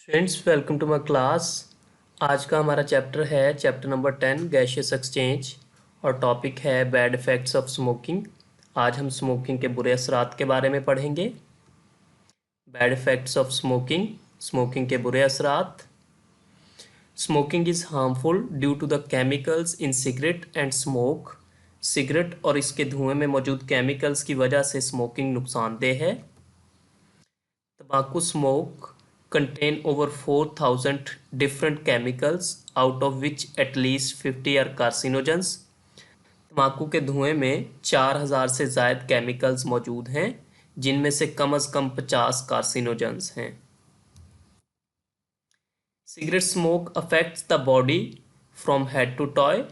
Friends welcome to my class. आज का हमारा चैप्टर है चैप्टर नंबर 10 गैशियस एक्सचेंज और टॉपिक है बैड इफ़ेक्ट्स ऑफ स्मोकिंग। आज हम स्मोकिंग के बुरे असरात के बारे में पढ़ेंगे। Bad effects of smoking, smoking के बुरे असरात। Smoking is harmful due to the chemicals in cigarette and smoke. Cigarette और इसके धुएं में मौजूद केमिकल्स की वजह से स्मोकिंग नुकसानदेह है। Tobacco smoke contain over 4,000 different chemicals, out of which at least 50 are carcinogens. तम्बाकू के धुएं में 4,000 से ज़ायद केमिकल्स मौजूद हैं, जिनमें से कम अज़ कम 50 कार्सिनोजेंस हैं। Cigarette smoke affects the body from head to toe.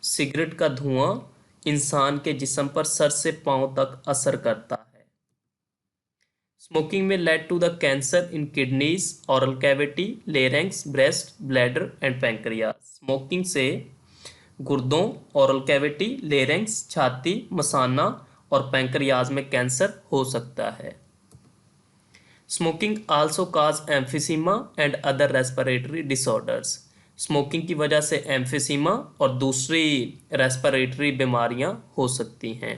Cigarette का धुआं इंसान के जिस्म पर सर से पांव तक असर करता है। Smoking may led to the cancer in kidneys, oral cavity, larynx, breast, bladder and pancreas. Smoking से गुर्दों, ऑरल कैविटी, लेरेंक्स, छाती, मसाना और पैंक्रियाज में कैंसर हो सकता है। Smoking also cause emphysema and other respiratory disorders. Smoking की वजह से एम्फिसीमा और दूसरी रेस्पिरेटरी बीमारियां हो सकती हैं।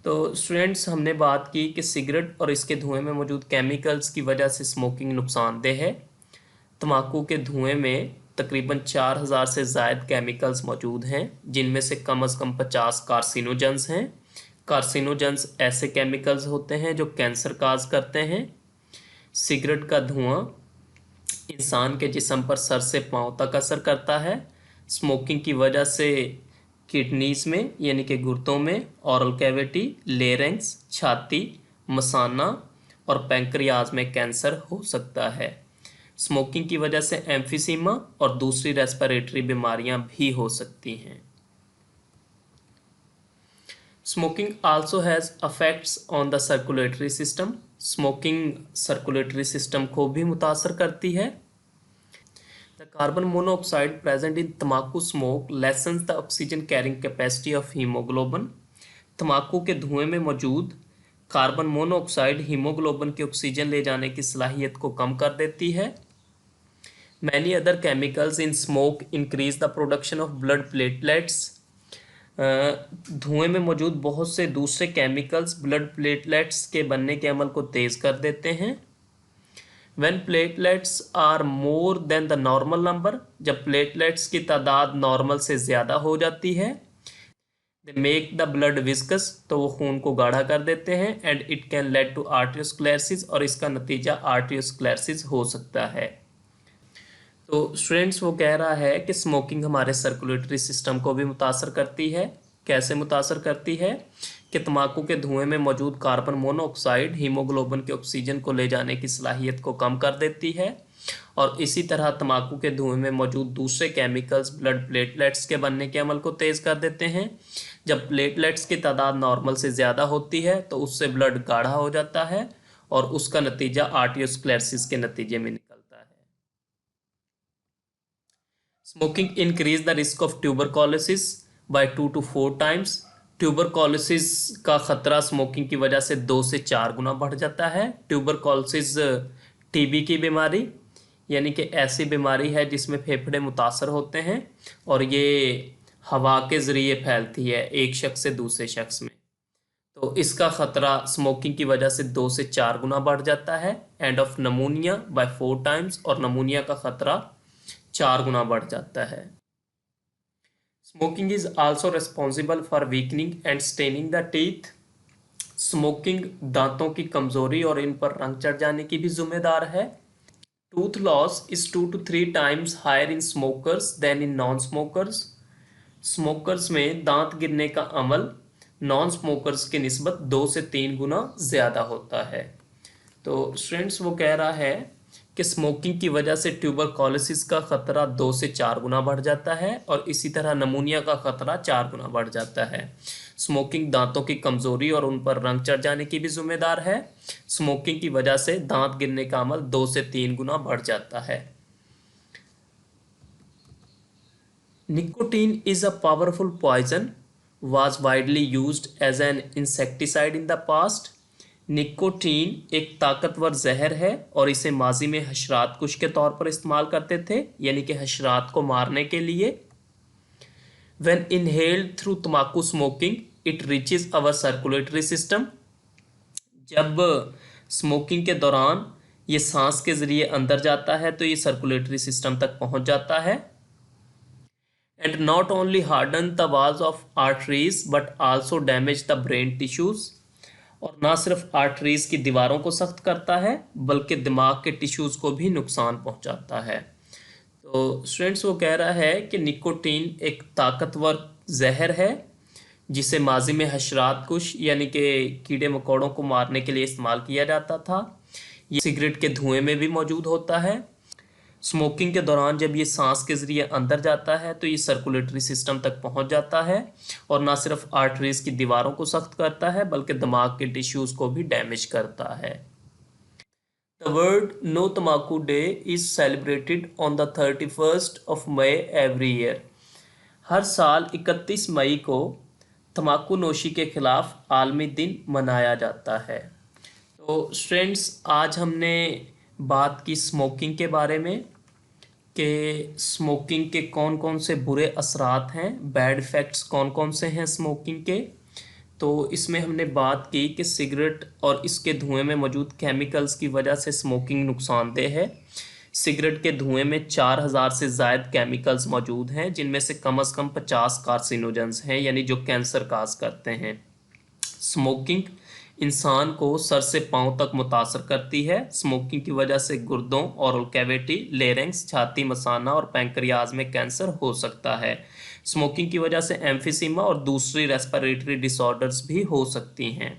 तो स्टूडेंट्स, हमने बात की कि सिगरेट और इसके धुएं में मौजूद केमिकल्स की वजह से स्मोकिंग नुकसानदेह है। तम्बाकू के धुएं में तकरीबन 4,000 से ज़ायद केमिकल्स मौजूद हैं, जिनमें से कम अज़ कम 50 कार्सिनोजेंस हैं। कार्सिनोजेंस ऐसे केमिकल्स होते हैं जो कैंसर काज करते हैं। सिगरेट का धुआं इंसान के जिस्म पर सर से पांव तक असर करता है। स्मोकिंग की वजह से किडनीज में यानी कि गुर्दों में, ऑरल कैविटी, लेरेंक्स, छाती, मसाना और पैंक्रियाज में कैंसर हो सकता है। स्मोकिंग की वजह से एम्फिसीमा और दूसरी रेस्पिरेटरी बीमारियां भी हो सकती हैं। Smoking also has affects on the circulatory system. Smoking circulatory system को भी मुतासर करती है। The carbon monoxide present in tobacco smoke lessens the oxygen carrying capacity of hemoglobin. तम्बाकू के धुएं में मौजूद कार्बन मोनोऑक्साइड हीमोग्लोबिन के ऑक्सीजन ले जाने की सलाहियत को कम कर देती है। Many other chemicals in smoke increase the production of blood platelets. धुएं में मौजूद बहुत से दूसरे केमिकल्स ब्लड प्लेटलेट्स के बनने के अमल को तेज़ कर देते हैं। When platelets are more than the normal number, जब प्लेटलेट्स की तादाद नॉर्मल से ज़्यादा हो जाती है, they make the blood viscous, तो वो खून को गाढ़ा कर देते हैं, and it can lead to arteriosclerosis, और इसका नतीजा आर्टियोस्क्लेरोसिस हो सकता है। तो स्टूडेंट्स, वो कह रहा है कि स्मोकिंग हमारे सर्कुलेटरी सिस्टम को भी मुतासर करती है। कैसे मुतासर करती है? कि तम्बाकू के धुएं में मौजूद कार्बन मोनोऑक्साइड हीमोग्लोबिन के ऑक्सीजन को ले जाने की सलाहियत को कम कर देती है, और इसी तरह तम्बाकू के धुएं में मौजूद दूसरे केमिकल्स ब्लड प्लेटलेट्स के बनने के अमल को तेज़ कर देते हैं। जब प्लेटलेट्स की तादाद नॉर्मल से ज़्यादा होती है तो उससे ब्लड गाढ़ा हो जाता है, और उसका नतीजा आर्टियोस्क्लेरोसिस के नतीजे में निकलता है। Smoking increase the risk of tuberculosis by 2 to 4 times। Tuberculosis का खतरा स्मोकिंग की वजह से 2 से 4 गुना बढ़ जाता है। ट्यूबरकोलोसिस टीबी की बीमारी यानी कि ऐसी बीमारी है जिसमें फेफड़े मुतासर होते हैं, और ये हवा के ज़रिए फैलती है एक शख्स से दूसरे शख्स में। तो इसका ख़तरा स्मोकिंग की वजह से 2 से 4 गुना बढ़ जाता है। And of pneumonia by 4 times, और नमूनिया का ख़तरा 4 गुना बढ़ जाता है। Smoking is also responsible for weakening and staining the teeth. Smoking दांतों की कमजोरी और इन पर रंग चढ़ जाने की भी जिम्मेदार है। Tooth loss is 2 to 3 times higher in smokers than in non smokers. Smokers में दांत गिरने का अमल नॉन स्मोकर्स की निस्बत 2 से 3 गुना ज़्यादा होता है। तो स्टूडेंट्स, वो कह रहा है कि स्मोकिंग की वजह से ट्यूबरकोलोसिस का खतरा 2 से 4 गुना बढ़ जाता है, और इसी तरह नमूनिया का खतरा 4 गुना बढ़ जाता है। स्मोकिंग दांतों की कमजोरी और उन पर रंग चढ़ जाने की भी जिम्मेदार है। स्मोकिंग की वजह से दांत गिरने का अमल 2 से 3 गुना बढ़ जाता है। Nicotine is a powerful poison, was widely used as an insecticide in the past। निकोटीन एक ताकतवर जहर है और इसे माजी में हशरात कुश के तौर पर इस्तेमाल करते थे, यानी कि हशरात को मारने के लिए। When inhaled through तम्बाकू smoking it reaches our circulatory system. जब स्मोकिंग के दौरान ये सांस के जरिए अंदर जाता है तो ये सर्कुलेटरी सिस्टम तक पहुंच जाता है। And not only harden the walls of arteries but also damage the brain tissues. और ना सिर्फ आर्टरीज की दीवारों को सख्त करता है बल्कि दिमाग के टिश्यूज को भी नुकसान पहुंचाता है। तो स्टूडेंट्स वो कह रहा है कि निकोटीन एक ताकतवर जहर है जिसे माजी में हशरात कुश यानी कि कीड़े मकोड़ों को मारने के लिए इस्तेमाल किया जाता था। ये सिगरेट के धुएं में भी मौजूद होता है। स्मोकिंग के दौरान जब ये सांस के ज़रिए अंदर जाता है तो ये सर्कुलेटरी सिस्टम तक पहुंच जाता है और ना सिर्फ आर्टरीज की दीवारों को सख्त करता है बल्कि दिमाग के टिश्यूज़ को भी डैमेज करता है। The world No Tobacco Day is celebrated on the 31st of May every year. हर साल 31 मई को तम्बाकू नोशी के खिलाफ आलमी दिन मनाया जाता है। तो स्टूडेंट्स आज हमने बात की स्मोकिंग के बारे में कि स्मोकिंग के कौन कौन से बुरे असरात हैं, बैड इफ़ेक्ट्स कौन कौन से हैं स्मोकिंग के। तो इसमें हमने बात की कि सिगरेट और इसके धुएं में मौजूद केमिकल्स की वजह से स्मोकिंग नुकसानदेह है। सिगरेट के धुएं में 4000 से ज़ायद केमिकल्स मौजूद हैं जिनमें से कम 50 कार्सिनोजेंस हैं, यानी जो कैंसर काज करते हैं। स्मोकिंग इंसान को सर से पांव तक मुतासर करती है। स्मोकिंग की वजह से गुर्दों, ओरल कैविटी, लेरिंक्स, छाती, मसाना और पैंक्रियाज में कैंसर हो सकता है। स्मोकिंग की वजह से एम्फिसीमा और दूसरी रेस्पिरेटरी डिसऑर्डर्स भी हो सकती हैं।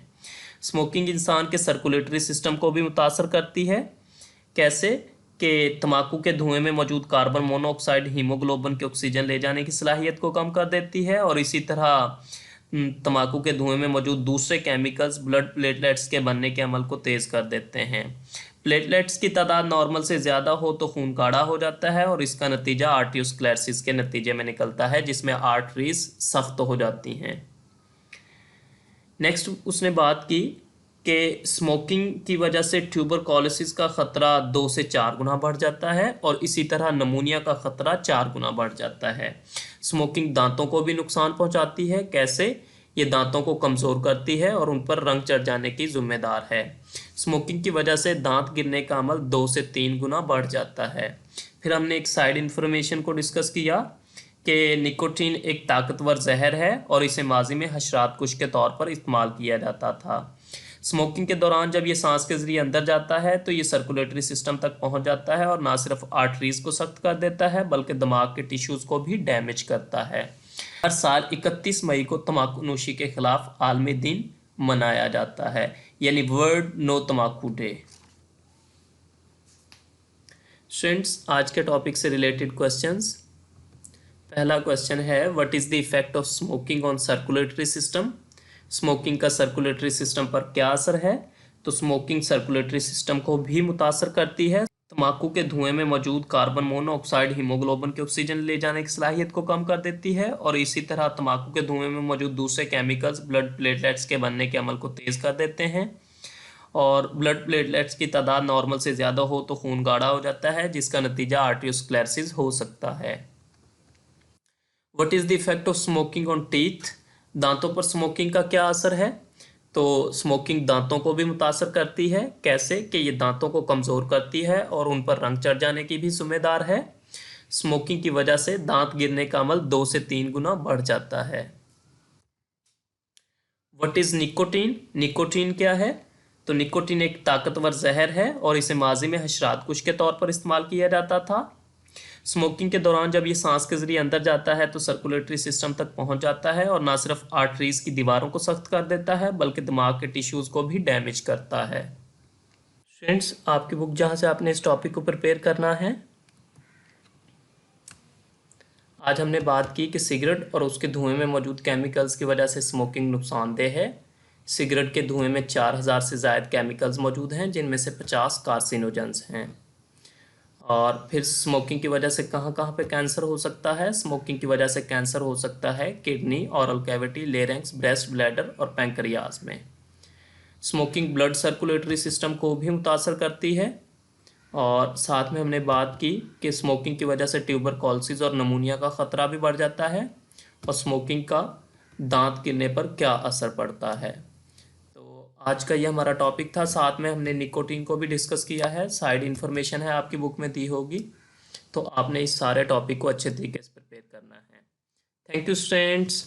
स्मोकिंग इंसान के सर्कुलेटरी सिस्टम को भी मुतासर करती है। कैसे कि तम्बाकू के धुएं में मौजूद कार्बन मोनोऑक्साइड हीमोग्लोबिन के ऑक्सीजन ले जाने की सलाहियत को कम कर देती है और इसी तरह तम्बाकू के धुएं में मौजूद दूसरे केमिकल्स ब्लड प्लेटलेट्स के बनने के अमल को तेज़ कर देते हैं। प्लेटलेट्स की तादाद नॉर्मल से ज़्यादा हो तो खून गाढ़ा हो जाता है और इसका नतीजा आर्टियोस्क्लेरोसिस के नतीजे में निकलता है जिसमें आर्टरीज सख्त हो जाती हैं। नेक्स्ट उसने बात की कि स्मोकिंग की वजह से ट्यूबरकुलोसिस का ख़तरा 2 से 4 गुना बढ़ जाता है और इसी तरह नमूनिया का ख़तरा 4 गुना बढ़ जाता है। स्मोकिंग दांतों को भी नुकसान पहुंचाती है। कैसे? ये दांतों को कमज़ोर करती है और उन पर रंग चढ़ जाने की जिम्मेदार है। स्मोकिंग की वजह से दांत गिरने का अमल 2 से 3 गुना बढ़ जाता है। फिर हमने एक साइड इन्फॉर्मेशन को डिस्कस किया कि निकोटीन एक ताकतवर जहर है और इसे माजी में हशरात कुश के तौर पर इस्तेमाल किया जाता था। स्मोकिंग के दौरान जब ये सांस के जरिए अंदर जाता है तो ये सर्कुलेटरी सिस्टम तक पहुंच जाता है और ना सिर्फ आर्टरीज को सख्त कर देता है बल्कि दिमाग के टिश्यूज़ को भी डैमेज करता है। हर साल 31 मई को तम्बाकू नोशी के खिलाफ आलमी दिन मनाया जाता है, यानी वर्ल्ड नो तम्बाकू डे। स्टूडेंट्स आज के टॉपिक से रिलेटेड क्वेश्चंस। पहला क्वेश्चन है what is the effect of smoking on circulatory system. Smoking का सर्कुलेटरी सिस्टम पर क्या असर है? तो स्मोकिंग सर्कुलेटरी सिस्टम को भी मुतासर करती है। तम्बाकू के धुएं में मौजूद कार्बन मोनोऑक्साइड हीमोग्लोबिन के ऑक्सीजन ले जाने की सलाहियत को कम कर देती है और इसी तरह तम्बाकू के धुएं में मौजूद दूसरे केमिकल्स ब्लड प्लेटलेट्स के बनने के अमल को तेज़ कर देते हैं और ब्लड प्लेटलेट्स की तादाद नॉर्मल से ज़्यादा हो तो खून गाढ़ा हो जाता है जिसका नतीजा आर्टियोस्क्लेरोसिस हो सकता है। What is the effect of smoking on teeth. दांतों पर स्मोकिंग का क्या असर है? तो स्मोकिंग दांतों को भी मुतासर करती है। कैसे? कि ये दांतों को कमज़ोर करती है और उन पर रंग चढ़ जाने की भी जिम्मेदार है। स्मोकिंग की वजह से दांत गिरने का अमल 2 से 3 गुना बढ़ जाता है। What is nicotine. निकोटीन क्या है? तो निकोटीन एक ताकतवर जहर है और इसे माजी में हशरात कुश के तौर पर इस्तेमाल किया जाता था। स्मोकिंग के दौरान जब ये सांस के जरिए अंदर जाता है तो सर्कुलेटरी सिस्टम तक पहुंच जाता है और ना सिर्फ आर्टरीज की दीवारों को सख्त कर देता है बल्कि दिमाग के टिश्यूज़ को भी डैमेज करता है। फ्रेंड्स आपकी बुक जहां से आपने इस टॉपिक को प्रिपेयर करना है, आज हमने बात की कि सिगरेट और उसके धुएं में मौजूद केमिकल्स की वजह से स्मोकिंग नुकसानदेह है। सिगरेट के धुएं में 4000 से ज़ायद केमिकल्स मौजूद हैं जिनमें से 50 कार्सिनोजेंस हैं। और फिर स्मोकिंग की वजह से कहाँ कहाँ पे कैंसर हो सकता है? स्मोकिंग की वजह से कैंसर हो सकता है kidney, oral cavity, larynx, breast, bladder और पैंक्रियाज में। स्मोकिंग ब्लड सर्कुलेटरी सिस्टम को भी मुतासर करती है। और साथ में हमने बात की कि स्मोकिंग की वजह से ट्यूबरकुलोसिस और नमूनिया का ख़तरा भी बढ़ जाता है, और स्मोकिंग का दांत गिरने पर क्या असर पड़ता है। तो आज का ये हमारा टॉपिक था। साथ में हमने निकोटीन को भी डिस्कस किया है, साइड इन्फॉर्मेशन है आपकी बुक में दी होगी। तो आपने इस सारे टॉपिक को अच्छे तरीके से प्रिपेयर करना है। Thank you students.